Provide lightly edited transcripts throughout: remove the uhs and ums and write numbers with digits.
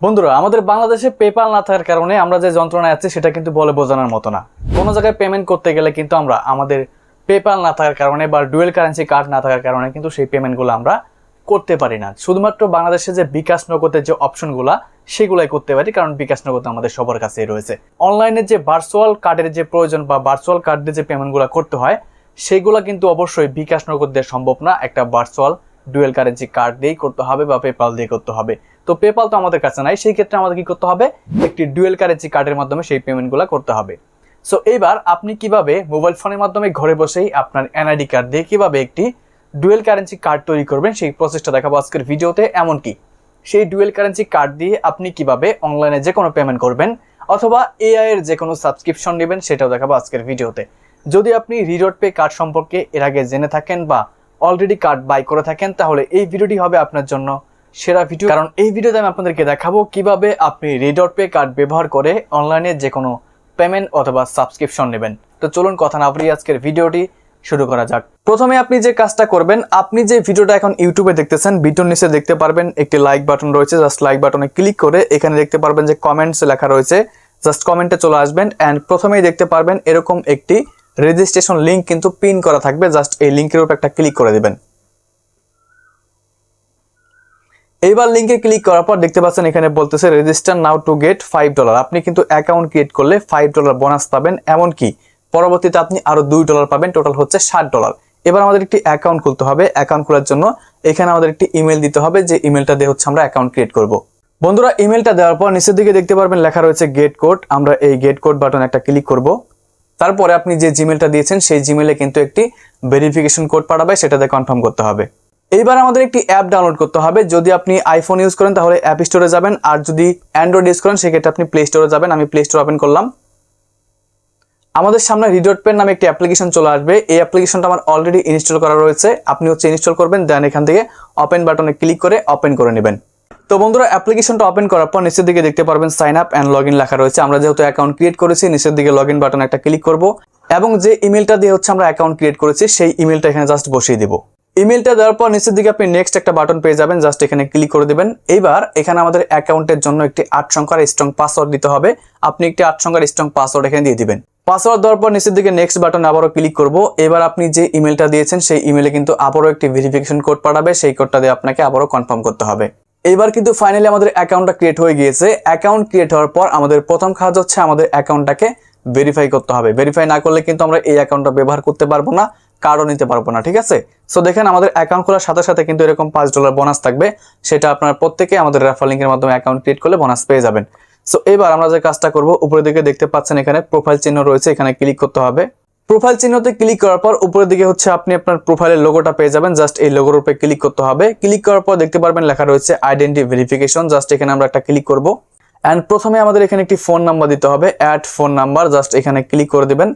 বন্ধুরা, আমাদের বাংলাদেশে পেপাল না থাকার কারণে আমরা যে যন্ত্রণায় আছি সেটা কিন্তু বলে বোঝানোর মতো না। কোনো জায়গায় পেমেন্ট করতে গেলে কিন্তু আমরা আমাদের পেপাল না থাকার কারণে বা ডুয়েল কারেন্সি কার্ড না থাকার কারণে কিন্তু সেই পেমেন্টগুলো আমরা করতে পারি না। শুধুমাত্র বাংলাদেশে যে বিকাশ নগদের যে অপশনগুলো সেগুলাই করতে পারি, কারণ বিকাশ নগদ আমাদের সবার কাছেই রয়েছে। অনলাইনে যে ভার্চুয়াল কার্ডের যে প্রয়োজন বা ভার্চুয়াল কার্ড দিয়ে যে পেমেন্টগুলো করতে হয় সেগুলো কিন্তু অবশ্যই বিকাশ নগদ দিয়ে সম্ভব না। একটা ভার্চুয়াল ডুয়েল কারেন্সি কার্ড দিয়েই করতে হবে বা পেপাল দিয়ে করতে হবে। তো পেপাল তো আমাদের কাছে নাই, সেই ক্ষেত্রে আমাদের কি করতে হবে, একটি ডুয়েল কারেন্সি কার্ডের মাধ্যমে সেই পেমেন্টগুলো করতে হবে। সো এইবার আপনি কিভাবে মোবাইল ফোনের মাধ্যমে ঘরে বসেই আপনার এনআইডি কার্ড দিয়ে কিভাবে একটি ডুয়েল কারেন্সি কার্ড তৈরি করবেন সেই প্রসেসটা দেখাবো আজকের ভিডিওতে। এমনকি সেই ডুয়েল কারেন্সি কার্ড দিয়ে আপনি কিভাবে অনলাইনে যে কোনো পেমেন্ট করবেন অথবা এআই এর যে কোনো সাবস্ক্রিপশন নেবেন সেটাও দেখাবো আজকের ভিডিওতে। যদি আপনি রিডট পে কার্ড সম্পর্কে এর আগে জেনে থাকেন বা অলরেডি কার্ড বাই করে থাকেন তাহলে এই ভিডিওটি হবে আপনার জন্য সেরা ভিডিও, কারণ এই ভিডিওতে আমি আপনাদেরকে দেখাবো কিভাবে আপনি রিডট পে কার্ড ব্যবহার করে অনলাইনে যে কোনো পেমেন্ট অথবা সাবস্ক্রিপশন নেবেন। তো চলুন কথা না বাড়িয়ে আজকের ভিডিওটি শুরু করা যাক। প্রথমে আপনি যে কাজটা করবেন, আপনি যে ভিডিওটা এখন ইউটিউবে দেখতেছেন ভিডিওর নিচে দেখতে পারবেন একটি লাইক বাটন রয়েছে। জাস্ট লাইক বাটনে ক্লিক করে এখানে দেখতে পারবেন যে কমেন্টস লেখা রয়েছে, জাস্ট কমেন্টে চলে আসবেন অ্যান্ড প্রথমেই দেখতে পারবেন এরকম একটি রেজিস্ট্রেশন লিঙ্ক কিন্তু পিন করা থাকবে। জাস্ট এই লিঙ্কের উপর একটা ক্লিক করে দিবেন। এইবার লিঙ্কে ক্লিক করার পর দেখতে পাচ্ছেন এখানে বলতেছে রেজিস্টার নাও টু গেট $5। আপনি কিন্তু অ্যাকাউন্ট ক্রিয়েট করলে $5 বোনাস পাবেন, এমনকি পরবর্তীতে আপনি আরো $2 পাবেন, টোটাল হচ্ছে $60। এবার আমাদের একটি অ্যাকাউন্ট খুলতে হবে। অ্যাকাউন্ট খোলার জন্য এখানে আমাদের একটি ইমেল দিতে হবে, যে ইমেলটা দিয়ে হচ্ছে আমরা অ্যাকাউন্ট ক্রিয়েট করব। বন্ধুরা, ইমেলটা দেওয়ার পর নিচের দিকে দেখতে পারবেন লেখা রয়েছে গেট কোড। আমরা এই গেট কোড বাটন একটা ক্লিক করব। তারপরে আপনি যে জিমেলটা দিয়েছেন সেই জিমেলে কিন্তু একটি ভেরিফিকেশন কোড পাঠাবে, সেটাতে কনফার্ম করতে হবে। এইবার আমাদের একটি অ্যাপ ডাউনলোড করতে হবে। যদি আপনি আইফোন ইউজ করেন তাহলে অ্যাপ স্টোরে যাবেন, আর যদি অ্যান্ড্রয়েড ইউজ করেন সেক্ষেত্রে আপনি প্লে স্টোরে যাবেন। আমি প্লে স্টোর ওপেন করলাম। আমাদের সামনে রিডট পে নামে একটি অ্যাপ্লিকেশন চলে আসবে। এই অ্যাপ্লিকেশনটা আমার অলরেডি ইনস্টল করা রয়েছে। আপনি হচ্ছে ইনস্টল করবেন, দেন এখান থেকে ওপেন বাটনে ক্লিক করে ওপেন করে নেবেন। তো বন্ধুরা, অ্যাপ্লিকেশনটা ওপেন করার পর নিচের দিকে দেখতে পারবেন sign up and log in লেখা রয়েছে। আমরা যেহেতু অ্যাকাউন্ট ক্রিয়েট করেছি নিচের দিকে লগ ইন বাটনে একটা ক্লিক করব এবং যে ইমেলটা দিয়ে হচ্ছে আমরা অ্যাকাউন্ট ক্রিয়েট করেছি সেই ইমেলটা এখানে জাস্ট বসিয়ে দিব। ইমেলটা দেওয়ার পর নিচের দিকে আপনি নেক্সট একটা বাটন পেয়ে যাবেন, জাস্ট এখানে ক্লিক করে দিবেন। এইবার এখানে আমাদের অ্যাকাউন্টের জন্য একটি 8 সংখ্যার স্ট্রং পাসওয়ার্ড দিতে হবে। আপনি একটি 8 সংখ্যার স্ট্রং পাসওয়ার্ড এখানে দিয়ে দিবেন। পাসওয়ার্ড দেওয়ার পর নিচের দিকে নেক্সট বাটনে আবারও ক্লিক করব। এবার আপনি যে ইমেলটা দিয়েছেন সেই ইমেলে কিন্তু আবারও একটি ভেরিফিকেশন কোড পাঠাবে, সেই কোডটা দিয়ে আপনাকে আবারও কনফার্ম করতে হবে। এইবার কিন্তু ফাইনালি আমাদের অ্যাকাউন্টটা ক্রিয়েট হয়ে গিয়েছে। অ্যাকাউন্ট ক্রিয়েট হওয়ার পর আমাদের প্রথম কাজ হচ্ছে আমাদের অ্যাকাউন্টটাকে ভেরিফাই করতে হবে। ভেরিফাই না করলে কিন্তু আমরা এই অ্যাকাউন্টটা ব্যবহার করতে পারবো না, কার্ডও নিতে পারবো না, ঠিক আছে? সো দেখেন আমাদের অ্যাকাউন্ট খোলার সাথে সাথে কিন্তু এরকম $5 বোনাস থাকবে। সেটা আপনারা প্রত্যেকে আমাদের রেফার লিংকের মাধ্যমে অ্যাকাউন্ট ক্রিয়েট করলে বোনাস পেয়ে যাবেন। সো এবার আমরা যে কাজটা করব, উপরের দিকে দেখতে পাচ্ছেন এখানে প্রোফাইল চিহ্ন রয়েছে, এখানে ক্লিক করতে হবে। প্রোফাইল চিহ্নতে ক্লিক করার পর উপরের দিকে হচ্ছে আপনি আপনার প্রোফাইলের লোগোটা পেয়ে যাবেন। জাস্ট এই লোগোর উপরে ক্লিক করতে হবে। ক্লিক করার পর দেখতে পারবেন লেখা রয়েছে আইডেন্টি ভেরিফিকেশন। জাস্ট এখানে আমরা একটা ক্লিক করব অ্যান্ড প্রথমে আমাদের এখানে একটি ফোন নাম্বার দিতে হবে, অ্যাড ফোন নাম্বার। জাস্ট এখানে ক্লিক করে দিবেন।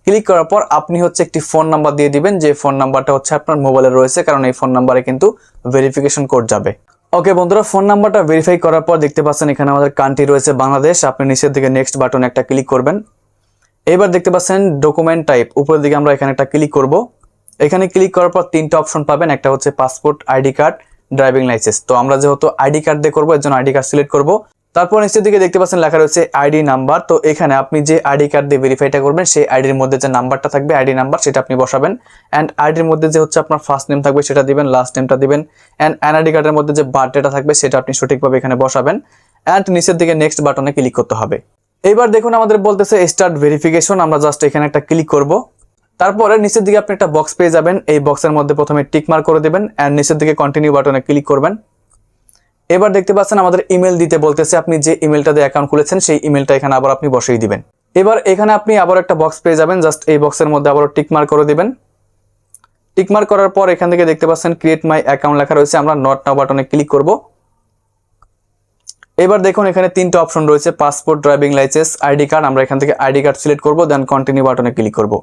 ক্লিক করার পর আপনি হচ্ছে একটি ফোন নাম্বার দিয়ে দিবেন, যে ফোন নাম্বারটা হচ্ছে আপনার মোবাইলে রয়েছে, কারণ এই ফোন নাম্বারে কিন্তু ভেরিফিকেশন কোড যাবে। ওকে বন্ধুরা, ফোন নাম্বারটা ভেরিফাই করার পর দেখতে পাচ্ছেন এখানে আমাদের কান্ট্রি রয়েছে বাংলাদেশ। আপনি নিচের দিকে নেক্সট বাটনে একটা ক্লিক করবেন। এবার দেখতে পাচ্ছেন ডকুমেন্ট টাইপ, উপরের দিকে আমরা এখানে একটা ক্লিক করব। এখানে ক্লিক করার পর 3টা অপশন পাবেন, একটা হচ্ছে passport, ID card, driving licence. তো আমরা যেহেতু আইডি কার্ড দিয়ে করবো এর জন্য আইডি কার্ড সিলেক্ট করব। তারপর নিচের দিকে দেখতে পাচ্ছেন লেখা রয়েছে আইডি নাম্বার। তো এখানে আপনি যে আইডি কার্ড দিয়ে ভেরিফাইটা করবেন সেই আইডির মধ্যে যে নাম্বারটা থাকবে আইডি নাম্বার সেটা আপনি বসাবেন অ্যান্ড আইডির মধ্যে যে হচ্ছে আপনার ফার্স্ট নেম থাকবে সেটা দিবেন, লাস্ট নেমটা দিবেন অ্যান্ড এনআইডি কার্ডের মধ্যে যে বার্থডেটা থাকবে সেটা আপনি সঠিকভাবে এখানে বসাবেন অ্যান্ড নিচের দিকে নেক্সট বাটনে ক্লিক করতে হবে। এইবার দেখুন আমাদের বলতেছে স্টার্ট ভেরিফিকেশন। আমরা জাস্ট এখানে একটা ক্লিক করব। তারপরে নিচের দিকে আপনি একটা বক্স পেয়ে যাবেন। এই বক্সের মধ্যে প্রথমে টিক মার্ক করে দিবেন অ্যান্ড নিচের দিকে কন্টিনিউ বাটনে ক্লিক করবেন। এবার দেখতে পাচ্ছেন আমাদের ইমেল দিতে বলতেছে। আপনি যে ইমেলটা দিয়ে অ্যাকাউন্ট খুলেছেন সেই ইমেলটা এখানে আবার আপনি বসিয়ে দিবেন। এবার এখানে আপনি আবার একটা বক্স পেয়ে যাবেন। জাস্ট এই বক্সের মধ্যে আবার টিক মার্ক করে দিবেন। টিক মার্ক করার পর এখান থেকে দেখতে পাচ্ছেন ক্রিয়েট মাই অ্যাকাউন্ট লেখা রয়েছে। আমরা নট নাও বাটনে ক্লিক করব। এবার দেখুন এখানে 3টা অপশন রয়েছে, passport, driving licence, ID card. আমরা এখান থেকে আইডি কার্ড সিলেক্ট করব, দেন কন্টিনিউ বাটনে ক্লিক করব।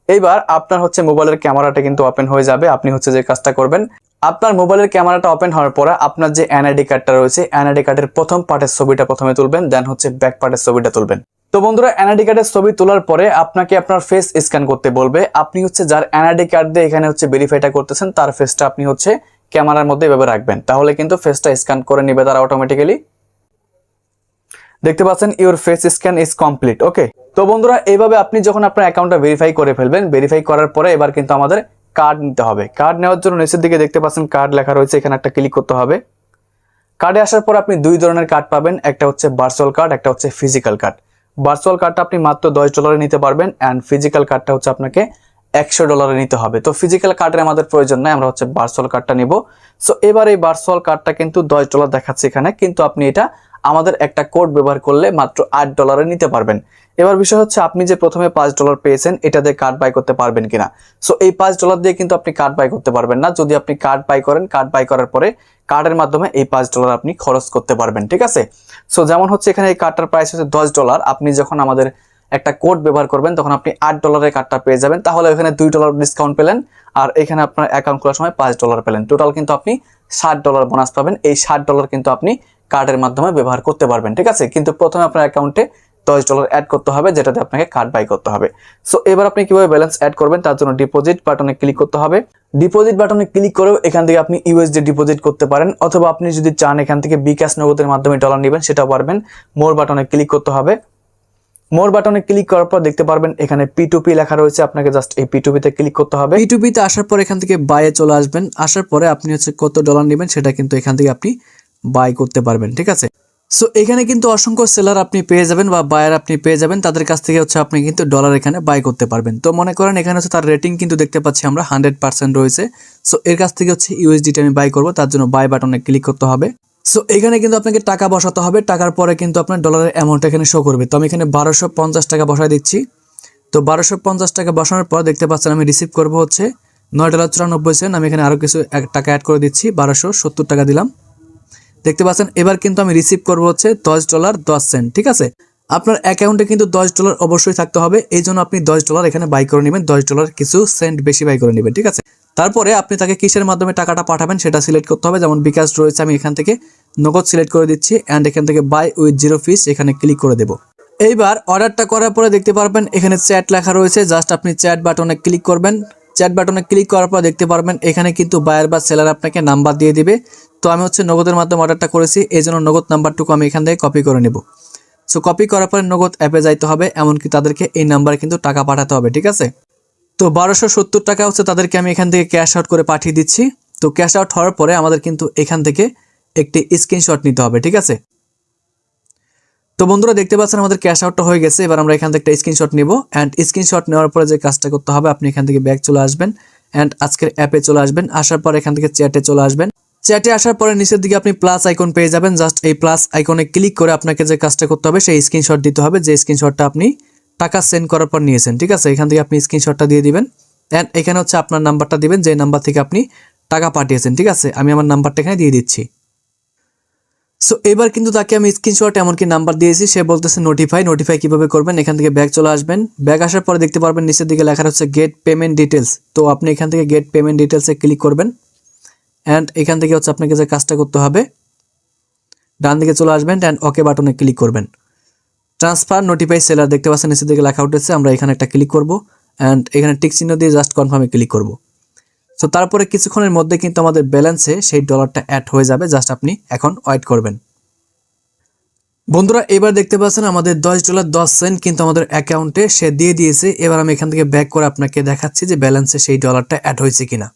এইবার আপনার হচ্ছে মোবাইলের ক্যামেরাটা কিন্তু ওপেন হয়ে যাবে। আপনি হচ্ছে যে কাজটা করবেন, আপনার মোবাইলের ক্যামেরাটা ওপেন হওয়ার পরে আপনার যে এনআইডি কার্ডটা রয়েছে এনআইডি কার্ডের প্রথম পার্টের ছবিটা প্রথমে তুলবেন, দেন হচ্ছে ব্যাক পার্টের ছবিটা তুলবেন। তো বন্ধুরা, এনআইডি কার্ডের ছবি তোলার পরে আপনাকে আপনার ফেস স্ক্যান করতে বলবে। আপনি হচ্ছে যার এনআইডি কার্ড দিয়ে এখানে হচ্ছে ভেরিফাইটা করতেছেন তার ফেসটা আপনি হচ্ছে ক্যামেরার মধ্যে এভাবে রাখবেন, তাহলে কিন্তু ফেসটা স্ক্যান করে নেবে তারা অটোমেটিক্যালি। দেখতে পাচ্ছেন your face scan is complete. Okay, তো বন্ধুরা এইভাবে আপনি যখন আপনার অ্যাকাউন্টটা ভেরিফাই করে ফেলবেন, ভেরিফাই করার পরে এবার কিন্তু আমাদের কার্ড নিতে হবে। কার্ড নেওয়ার জন্য নিচের দিকে দেখতে পাচ্ছেন কার্ড লেখা রয়েছে, এখানে একটা ক্লিক করতে হবে। কার্ডে আসার পর আপনি দুই ধরনের কার্ড পাবেন, একটা হচ্ছে ভার্চুয়াল কার্ড, একটা হচ্ছে ফিজিক্যাল কার্ড। ভার্চুয়াল কার্ডটা আপনি মাত্র $10 নিতে পারবেন, অ্যান্ড ফিজিক্যাল কার্ডটা হচ্ছে আপনাকে $100 নিতে হবে। তো ফিজিক্যাল কার্ডের আমাদের প্রয়োজন নাই, আমরা হচ্ছে ভার্চুয়াল কার্ডটা নিব। সো এবার এই ভার্চুয়াল কার্ডটা কিন্তু $10 দেখাচ্ছে এখানে, কিন্তু আপনি এটা আমাদের একটা কোড ব্যবহার করলে মাত্র $8 নিতে পারবেন। এবার বিষয় হচ্ছে আপনি যে প্রথমে $5 পেয়েছেন, এটা দিয়ে কার্ড বাই করতে পারবেন কিনা। সো এই $5 দিয়ে কিন্তু আপনি কার্ড বাই করতে পারবেন না। যদি আপনি কার্ড বাই করেন, কার্ড বাই করার পরে কার্ডের মাধ্যমে এই $5 আপনি খরচ করতে পারবেন, ঠিক আছে। সো যেমন হচ্ছে এখানে এই কার্ডটার প্রাইস হচ্ছে $10, আপনি যখন আমাদের একটা কোড ব্যবহার করবেন তখন আপনি $8 কার্ডটা পেয়ে যাবেন, তাহলে এখানে $2 ডিসকাউন্ট পেলেন, আর এখানে আপনার অ্যাকাউন্ট খোলার সময় $5 পেলেন। টোটাল কিন্তু আপনি $60 বোনাস পাবেন। এই $60 কিন্তু আপনি কার্ডের মাধ্যমে ব্যবহার করতে পারবেন, ঠিক আছে। কিন্তু প্রথমে আপনার অ্যাকাউন্টে $10 অ্যাড করতে হবে, যেটাতে আপনাকে কার্ড বাই করতে হবে। সো এবার আপনি কিভাবে ব্যালেন্স অ্যাড করবেন, তার জন্য ডিপোজিট বাটনে ক্লিক করতে হবে। ডিপোজিট বাটনে ক্লিক করেও এখান থেকে আপনি ইউএসডি ডিপোজিট করতে পারেন, অথবা আপনি যদি চান এখান থেকে বিকাশ নগদের মাধ্যমে ডলার নেবেন, সেটাও পারবেন। মোর বাটনে ক্লিক করতে হবে। মোর বাটনে ক্লিক করার পর দেখতে পারবেন এখানে P2P লেখা রয়েছে, আপনাকে জাস্ট এই P2P তে ক্লিক করতে হবে। P2P তে আসার পর এখান থেকে বাইয়ে চলে আসবেন। আসার পরে আপনি হচ্ছে কত ডলার নেবেন সেটা কিন্তু এখান থেকে আপনি বাই করতে পারবেন, ঠিক আছে। সো এখানে কিন্তু অসংখ্য সেলার আপনি পেয়ে যাবেন বা বায়ার আপনি পেয়ে যাবেন, তাদের কাছ থেকে হচ্ছে আপনি কিন্তু ডলার এখানে বাই করতে পারবেন। তো মনে করেন এখানে হচ্ছে তার রেটিং কিন্তু দেখতে পাচ্ছি আমরা 100% রয়েছে। সো এর কাছ থেকে হচ্ছে ইউএসডিটি আমি বাই করব, তার জন্য বাই বাটনে ক্লিক করতে হবে। সো এখানে কিন্তু আপনাকে টাকা বসাতে হবে, টাকার পরে কিন্তু আপনার ডলারের অ্যামাউন্ট এখানে শো করবে। তো আমি এখানে 1250 টাকা বসাই দিচ্ছি। তো 1250 টাকা বসানোর পর দেখতে পাচ্ছেন আমি রিসিভ করব হচ্ছে $9.94। আমি এখানে আরও কিছু টাকা অ্যাড করে দিচ্ছি, 1270 টাকা দিলাম। দেখতে পাচ্ছেন এবার কিন্তু আমি রিসিভ করব হচ্ছে $10.10, ঠিক আছে। আপনার অ্যাকাউন্টে কিন্তু $10 অবশ্যই থাকতে হবে, এই জন্য আপনি $10 এখানে বাই করে নেবেন, $10 কিছু সেন্ট বেশি বাই করে নেবেন, ঠিক আছে। তারপরে আপনি তাকে কিসের মাধ্যমে টাকাটা পাঠাবেন সেটা সিলেক্ট করতে হবে। যেমন বিকাশ রয়েছে, আমি এখান থেকে নগদ সিলেক্ট করে দিচ্ছি, অ্যান্ড এখান থেকে বাই উইথ 0 ফিস এখানে ক্লিক করে দেব। এইবার অর্ডারটা করার পরে দেখতে পারবেন এখানে চ্যাট লেখা রয়েছে, জাস্ট আপনি চ্যাট বাটনে ক্লিক করবেন। চ্যাট বাটনে ক্লিক করার পর দেখতে পারবেন এখানে কিন্তু বায়ার বা সেলার আপনাকে নাম্বার দিয়ে দিবে। তো আমি হচ্ছে নগদের মাধ্যমে অর্ডারটা করেছি, এই জন্য নগদ নাম্বারটুকু আমি এখান থেকে কপি করে নেব। সো কপি করার পরে নগদ অ্যাপে যাইতে হবে, এমনকি তাদেরকে এই নাম্বারে কিন্তু টাকা পাঠাতে হবে, ঠিক আছে। তো 1270 টাকা হচ্ছে তাদেরকে আমি এখান থেকে ক্যাশ আউট করে পাঠিয়ে দিচ্ছি। তো ক্যাশ আউট হওয়ার পরে আমাদের কিন্তু এখান থেকে একটি স্ক্রিনশট নিতে হবে, ঠিক আছে। তো বন্ধুরা দেখতে পাচ্ছেন আমাদের ক্যাশ আউটটা হয়ে গেছে। এবার আমরা এখান থেকে একটা স্ক্রিনশট নিব, অ্যান্ড স্ক্রিনশট নেওয়ার পরে যে কাজটা করতে হবে, আপনি এখান থেকে ব্যাক চলে আসবেন, অ্যান্ড আজকের অ্যাপে চলে আসবেন। আসার পর এখান থেকে চ্যাটে চলে আসবেন। চ্যাটে আসার পরে নিচের দিকে আপনি প্লাস আইকন পেয়ে যাবেন, জাস্ট এই প্লাস আইকনে ক্লিক করে আপনাকে যে কাজটা করতে হবে সেই স্ক্রিনশট দিতে হবে, যে স্ক্রিনশটটা আপনি টাকা সেন্ড করার পর নিয়েছেন, ঠিক আছে। এখান থেকে আপনি স্ক্রিনশটটা দিয়ে দিবেন, অ্যান্ড এখানে হচ্ছে আপনার নাম্বারটা দিবেন, যে নাম্বার থেকে আপনি টাকা পাঠিয়েছেন, ঠিক আছে। আমি আমার নাম্বারটা এখানে দিয়ে দিচ্ছি। সো এবার কিন্তু তাকে আমি স্ক্রিনশট এমনকি নাম্বার দিয়েছি, সে বলতেছে নোটিফাই কিভাবে করবেন। এখান থেকে ব্যাক চলে আসবেন। ব্যাক আসার পরে দেখতে পারবেন নিচের দিকে লেখা হচ্ছে গেট পেমেন্ট ডিটেলস। তো আপনি এখান থেকে গেট পেমেন্ট ডিটেলসে ক্লিক করবেন, অ্যান্ড এখান থেকে হচ্ছে আপনাকে যে কাজটা করতে হবে ডান দিকে চলে আসবেন, অ্যান্ড ওকে বাটনে ক্লিক করবেন। ট্রান্সফার নোটিফাই সেলার দেখতে পাচ্ছেন নিচের দিকে লেখা উঠেছে, আমরা এখানে একটা ক্লিক করব, অ্যান্ড এখানে টিক চিহ্ন দিয়ে জাস্ট কনফার্মে ক্লিক করব। সো তারপরে কিছুক্ষণের মধ্যে কিন্তু আমাদের ব্যালেন্সে সেই ডলারটা অ্যাড হয়ে যাবে, জাস্ট আপনি এখন ওয়েট করবেন। বন্ধুরা এবার দেখতে পাচ্ছেন আমাদের $10.10 কিন্তু আমাদের অ্যাকাউন্টে সে দিয়ে দিয়েছে। এবার আমি এখান থেকে ব্যাক করে আপনাকে দেখাচ্ছি যে ব্যালেন্সে সেই ডলারটা অ্যাড হয়েছে কিনা।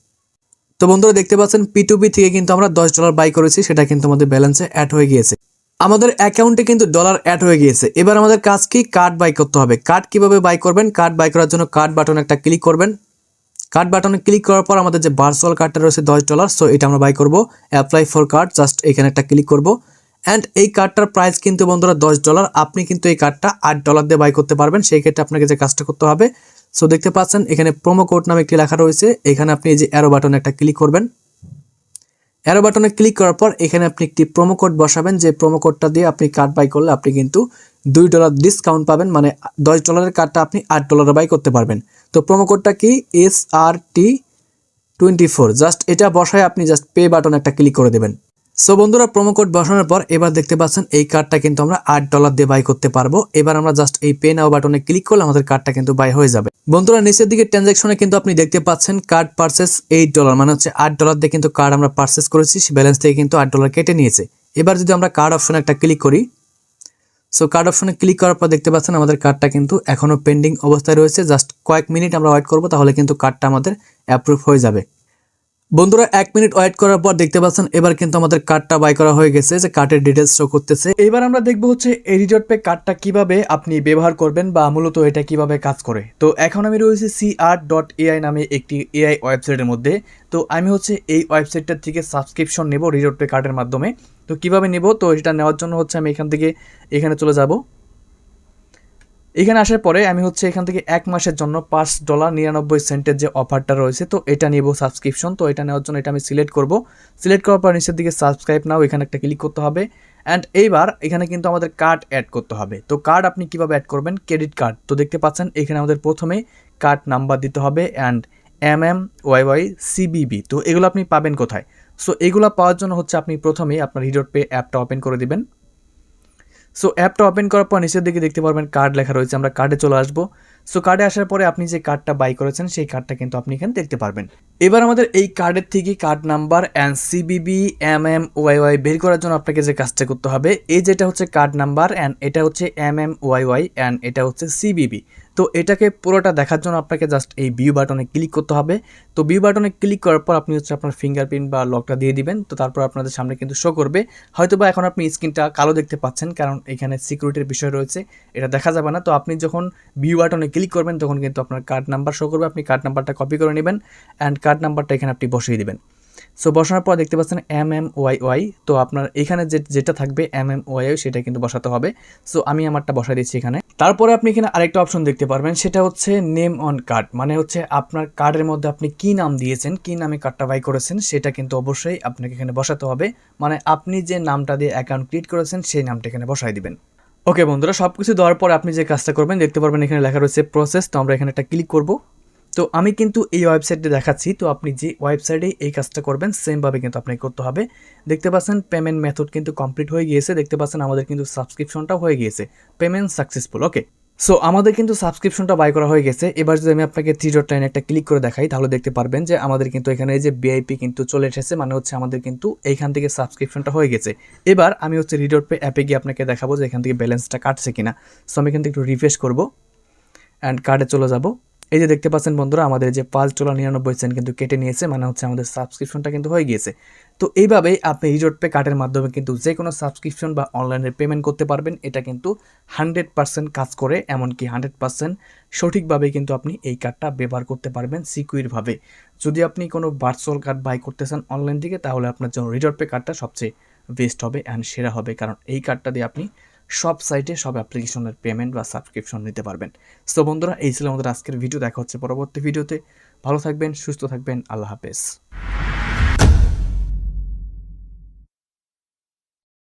তো বন্ধুরা দেখতে পাচ্ছেন P2P থেকে কিন্তু আমরা $10 বাই করেছি, সেটা কিন্তু আমাদের ব্যালেন্সে অ্যাড হয়ে গিয়েছে। আমাদের অ্যাকাউন্টে কিন্তু ডলার অ্যাড হয়ে গিয়েছে। এবার আমাদের কাজ কি, কার্ড বাই করতে হবে। কার্ড কিভাবে বাই করবেন, কার্ড বাই করার জন্য কার্ড বাটনে একটা ক্লিক করবেন। কার্ড বাটনে ক্লিক করার পর আমাদের যে ভার্চুয়াল কার্ডটা রয়েছে $10, সো এটা আমরা বাই করব। অ্যাপ্লাই ফর কার্ড, জাস্ট এখানে একটা ক্লিক করব, অ্যান্ড এই কার্ডটার প্রাইস কিন্তু বন্ধুরা $10। আপনি কিন্তু এই কার্ডটা $8 দিয়ে বাই করতে পারবেন। সেই ক্ষেত্রে আপনাকে যে কাজটা করতে হবে, সো দেখতে পাচ্ছেন এখানে প্রোমো কোড নামে একটি লেখা রয়েছে, এখানে আপনি এই যে অ্যারো বাটনে একটা ক্লিক করবেন। অ্যারো বাটনে ক্লিক করার পর এখানে আপনি একটি প্রোমো কোড বসাবেন, যে প্রোমো কোডটা দিয়ে আপনি কার্ড বাই করলে আপনি কিন্তু $2 ডিসকাউন্ট পাবেন, মানে $10 কার্ডটা আপনি $8 বাই করতে পারবেন। তো প্রোমো কোডটা কি, SRT24, জাস্ট এটা বসায় আপনি জাস্ট পে বাটনে একটা ক্লিক করে দেবেন। সো বন্ধুরা প্রোমো কোড বসানোর পর এবার দেখতে পাচ্ছেন এই কার্ডটা কিন্তু আমরা $8 দিয়ে বাই করতে পারবো। এবার আমরা জাস্ট এই পে নাও বাটনে ক্লিক করলে আমাদের কার্ডটা কিন্তু বাই হয়ে যাবে। বন্ধুরা নিচের দিকে ট্রানজাকশনে কিন্তু আপনি দেখতে পাচ্ছেন কার্ড পারচেস $8, মানে হচ্ছে $8 দিয়ে কিন্তু কার্ড আমরা পারচেস করেছি, ব্যালেন্স থেকে কিন্তু $8 কেটে নিয়েছে। এবার যদি আমরা কার্ড অপশনে একটা ক্লিক করি, সো কার্ড অপশনে ক্লিক করার পর দেখতে পাচ্ছেন আমাদের কার্ডটা কিন্তু এখনো পেন্ডিং অবস্থায় রয়েছে। জাস্ট কয়েক মিনিট আমরা ওয়েট করব, তাহলে কিন্তু কার্ডটা আমাদের অ্যাপ্রুভ হয়ে যাবে। বন্ধুরা 1 মিনিট ওয়েট করার পর দেখতে পাচ্ছেন এবার কিন্তু আমাদের কার্ডটা বাই করা হয়ে গেছে, যে কার্ডের ডিটেলস শো করতেছে। এবার আমরা দেখবো হচ্ছে এই রিডট পে কার্ডটা কিভাবে আপনি ব্যবহার করবেন বা মূলত এটা কিভাবে কাজ করে। তো এখন আমি রয়েছি CR.ai নামে একটি এআই ওয়েবসাইটের মধ্যে। তো আমি হচ্ছে এই ওয়েবসাইটটার থেকে সাবস্ক্রিপশন নেব রিডট পে কার্ডের মাধ্যমে। তো কিভাবে নেব, তো এটা নেওয়ার জন্য হচ্ছে আমি এখান থেকে এখানে চলে যাব। এখানে আসার পরে আমি হচ্ছে এখান থেকে 1 মাসের জন্য $5.99 যে অফারটা রয়েছে, তো এটা নিব সাবস্ক্রিপশন। তো এটা নেওয়ার জন্য এটা আমি সিলেক্ট করব। সিলেক্ট করার পর নিচের দিকে সাবস্ক্রাইব নাও, এখানে একটা ক্লিক করতে হবে। অ্যান্ড এইবার এখানে কিন্তু আমাদের কার্ড অ্যাড করতে হবে। তো কার্ড আপনি কিভাবে অ্যাড করবেন, ক্রেডিট কার্ড। তো দেখতে পাচ্ছেন এখানে আমাদের প্রথমে কার্ড নাম্বার দিতে হবে অ্যান্ড MMYY CBB। তো এগুলো আপনি পাবেন কোথায়? সো এগুলো পাওয়ার জন্য হচ্ছে আপনি প্রথমেই আপনার রিডট পে অ্যাপটা ওপেন করে দিবেন। সো অ্যাপটা ওপেন করার পর নিচের দিকে দেখতে পারবেন কার্ড লেখা রয়েছে, আমরা কার্ডে চলে আসবো। সো কার্ডে আসার পরে আপনি যে কার্ডটা বাই করেছেন সেই কার্ডটা কিন্তু আপনি এখানে দেখতে পারবেন। এবার আমাদের এই কার্ডের থেকে card number and CBB MMYY বের করার জন্য আপনাকে যে কাজটা করতে হবে, এই যেটা হচ্ছে কার্ড নাম্বার অ্যান্ড এটা হচ্ছে MMYY অ্যান্ড এটা হচ্ছে CBB। তো এটাকে পুরোটা দেখার জন্য আপনাকে জাস্ট এই ভিউ বাটনে ক্লিক করতে হবে। তো ভিউ বাটনে ক্লিক করার পর আপনি হচ্ছে আপনার ফিঙ্গারপ্রিন্ট বা লকটা দিয়ে দিবেন। তো তারপর আপনাদের সামনে কিন্তু শো করবে। হয়তোবা এখন আপনি স্ক্রিনটা কালো দেখতে পাচ্ছেন, কারণ এখানে সিকিউরিটির বিষয় রয়েছে, এটা দেখা যাবে না। তো আপনি যখন ভিউ বাটনে ক্লিক করবেন তখন কিন্তু আপনার কার্ড নাম্বার শো করবে। আপনি কার্ড নাম্বারটা কপি করে নেবেন অ্যান্ড কার্ড নাম্বারটা এখানে আপনি বসিয়ে দিবেন। সো বসানোর পর দেখতে পাচ্ছেন MMYY। তো আপনার এখানে যেটা থাকবে MMYY সেটা কিন্তু বসাতে হবে। সো আমি আমারটা বসাই দিচ্ছি এখানে। তারপরে আপনি এখানে আরেকটা অপশন দেখতে পারবেন, সেটা হচ্ছে নেম অন কার্ড। মানে হচ্ছে আপনার কার্ডের মধ্যে আপনি কি নাম দিয়েছেন, কি নামে কার্ডটা বাই করেছেন সেটা কিন্তু অবশ্যই আপনাকে এখানে বসাতে হবে। মানে আপনি যে নামটা দিয়ে অ্যাকাউন্ট ক্রিয়েট করেছেন সেই নামটা এখানে বসাই দিবেন। ওকে বন্ধুরা, সব কিছু দেওয়ার পর আপনি যে কাজটা করবেন দেখতে পারবেন এখানে লেখা রয়েছে প্রসেস। তো আমরা এখানে একটা ক্লিক করব। তো আমি কিন্তু এই ওয়েবসাইটে দেখাচ্ছি, তো আপনি যে ওয়েবসাইটে এই কাজটা করবেন সেমভাবে কিন্তু আপনাকে করতে হবে। দেখতে পাচ্ছেন পেমেন্ট মেথড কিন্তু কমপ্লিট হয়ে গিয়েছে। দেখতে পাচ্ছেন আমাদের কিন্তু সাবস্ক্রিপশনটাও হয়ে গিয়েছে, পেমেন্ট সাকসেসফুল। ওকে, সো আমাদের কিন্তু সাবস্ক্রিপশনটা বাই করা হয়ে গেছে। এবার যদি আমি আপনাকে 3 ডট লাইনে একটা ক্লিক করে দেখাই, তাহলে দেখতে পারবেন যে আমাদের কিন্তু এখানে এই যে VIP কিন্তু চলে এসেছে, মানে হচ্ছে আমাদের কিন্তু এইখান থেকে সাবস্ক্রিপশনটা হয়ে গেছে। এবার আমি হচ্ছে রিডট পে অ্যাপে গিয়ে আপনাকে দেখাবো যে এখান থেকে ব্যালেন্সটা কাটছে কিনা। সো আমি এখান থেকে একটু রিফ্রেশ করবো অ্যান্ড কার্ডে চলে যাব। এই যে দেখতে পাচ্ছেন বন্ধুরা আমাদের যে $5.99 কিন্তু কেটে নিয়েছে, মানে হচ্ছে আমাদের সাবস্ক্রিপশনটা কিন্তু হয়ে গিয়েছে। তো এইভাবেই আপনি রিডট পে কার্ডের মাধ্যমে কিন্তু যে কোনো সাবস্ক্রিপশন বা অনলাইনে পেমেন্ট করতে পারবেন। এটা কিন্তু 100% কাজ করে, এমনকি 100% সঠিকভাবে কিন্তু আপনি এই কার্ডটা ব্যবহার করতে পারবেন সিকিউরভাবে। যদি আপনি কোনো ভার্চুয়াল কার্ড বাই করতে চান অনলাইন থেকে, তাহলে আপনার জন্য রিডট পে কার্ডটা সবচেয়ে বেস্ট হবে অ্যান্ড সেরা হবে, কারণ এই কার্ডটা দিয়ে আপনি সব সাইটে সব অ্যাপ্লিকেশনের পেমেন্ট বা সাবস্ক্রিপশন নিতে পারবেন। সো বন্ধুরা, এই ছিল আমাদের আজকের ভিডিও। দেখা হচ্ছে পরবর্তী ভিডিওতে। ভালো থাকবেন, সুস্থ থাকবেন, আল্লাহ হাফেজ।